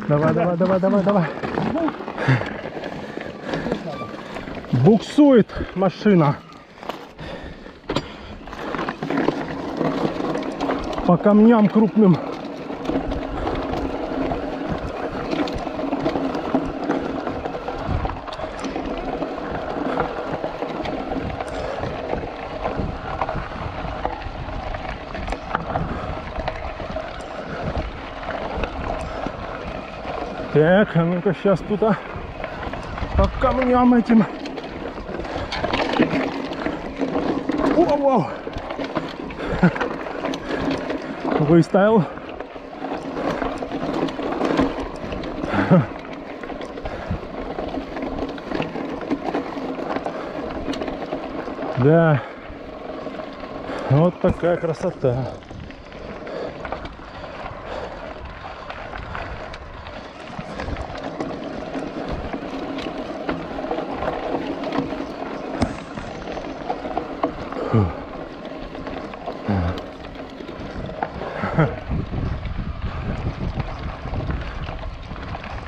Давай, давай, давай, давай, давай. Буксует машина. По камням крупным. Так, а ну-ка сейчас тут по камням этим. Воу-воу. Выставил. Да. Вот такая красота.